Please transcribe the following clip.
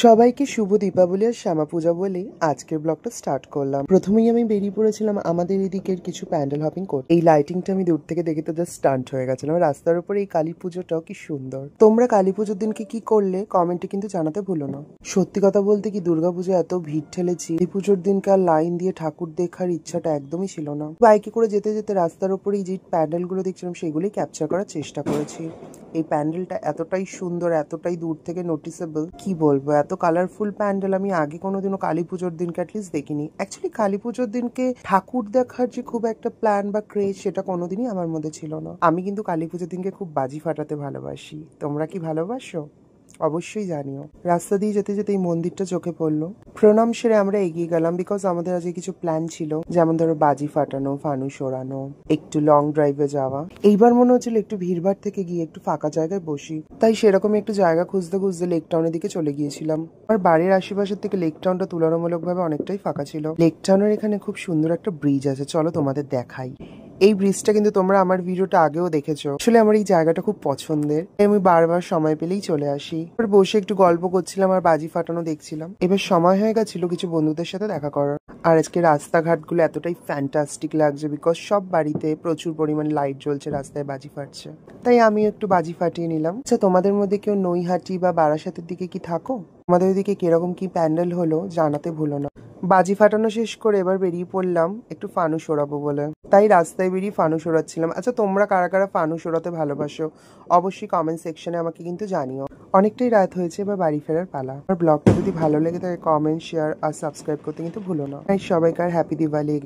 সবাইকে শুভ দীপাবলি আর শ্যামা পূজা বলে আজকের ব্লগটা স্টার্ট করলাম। প্রথমেই আমি বেরিয়ে পড়েছিলাম আমাদের এদিকের কিছু প্যান্ডেল হপিং করতে। এই লাইটিংটা আমি দূর থেকে দেখে তো জাস্ট স্টান্ট হয়ে গেছিলাম। রাস্তার উপরে এই কালী পুজোটাও কি সুন্দর। তোমরা কালী পুজোর দিনকে কি করলে কমেন্টে কিন্তু জানাতে ভুলো না। সত্যি কথা বলতে কি দুর্গাপুজো এত ভিড় ঠেলেছি, এই পুজোর দিনকে আর লাইন দিয়ে ঠাকুর দেখার ইচ্ছাটা একদমই ছিল না। বাইকে করে যেতে যেতে রাস্তার উপরে যে প্যান্ডেল গুলো দেখছিলাম সেগুলোই ক্যাপচার করার চেষ্টা করেছি। এই প্যান্ডেলটা এতটাই সুন্দর, এতটাই দূর থেকে নোটিসেবল, কি বলবো, এত কালারফুল প্যান্ডেল আমি আগে কোনোদিনও কালী পুজোর দিনকে অ্যাটলিস্ট দেখিনি। অ্যাকচুয়ালি কালী পুজোর দিনকে ঠাকুর দেখার যে খুব একটা প্ল্যান বা ক্রেজ সেটা কোনোদিনই আমার মধ্যে ছিল না। আমি কিন্তু কালী পুজোর দিনকে খুব বাজি ফাটাতে ভালোবাসি। তোমরা কি ভালোবাসো? অবশ্যই জানিও। রাস্তা দিয়ে যেতে যেতে এই মন্দিরটা চোখে পড়লো। প্রণাম সেরে আমরা এগিয়ে গেলাম, বিকজ আমাদের আজকে কিছু প্ল্যান ছিল, যেমন ধরো বাজি ফাটানো, ফানুস ওড়ানো, একটু লং ড্রাইভে যাওয়া। এইবার মনে হচ্ছিল একটু ভিড়ভাড় থেকে গিয়ে একটু ফাঁকা জায়গায় বসি, তাই সেরকমই একটু জায়গা খুঁজতে খুঁজতে লেক টাউনের দিকে চলে গিয়েছিলাম। আমার বাড়ির আশেপাশের থেকে লেক টাউনটা তুলনামূলকভাবে অনেকটাই ফাঁকা ছিল। লেক টাউনের এখানে খুব সুন্দর একটা ব্রিজ আছে, চলো তোমাদের দেখাই। এই ব্রিজটা কিন্তু তোমরা আমার ভিডিওটা আগেও দেখেছো। আসলে আমার এই জায়গাটা খুব পছন্দের, আমি বারবার সময় পেলেই চলে আসি। এবার বসে একটু গল্প করছিলাম আর বাজি ফাটানো দেখছিলাম। এবার সময় হয়ে গেছিল কিছু বন্ধুদের সাথে দেখা করার। আর আজকে রাস্তাঘাটগুলো এতটাই ফ্যান্টাস্টিক লাগছে, বিকজ সব বাড়িতে প্রচুর পরিমাণ লাইট জ্বলছে, রাস্তায় বাজি ফাটছে, তাই আমি একটু বাজি ফাটিয়ে নিলাম। আচ্ছা, তোমাদের মধ্যে কেউ নৈহাটি বা বারাসাতের দিকে কি থাকো? তোমাদের ওইদিকে কিরকম কি প্যান্ডেল হলো জানাতে ভুলো না। বাজি ফাটানো শেষ করে এবার বেরিয়ে পড়লাম একটু ফানুস ওড়াবো বলে, তাই রাস্তায় বেরিয়ে ফানুস ওড়াচ্ছিলাম। আচ্ছা, তোমরা কারা কারা ফানুস ওড়াতে ভালোবাসো অবশ্যই কমেন্ট সেকশনে আমাকে কিন্তু জানিও। অনেকটাই রাত হয়েছে, এবার বাড়ি ফেরার পালা। আমার ব্লগটা যদি ভালো লেগে থাকে কমেন্ট, শেয়ার আর সাবস্ক্রাইব করতে কিন্তু ভুলো না। সবাইকার হ্যাপি দিওয়ালি।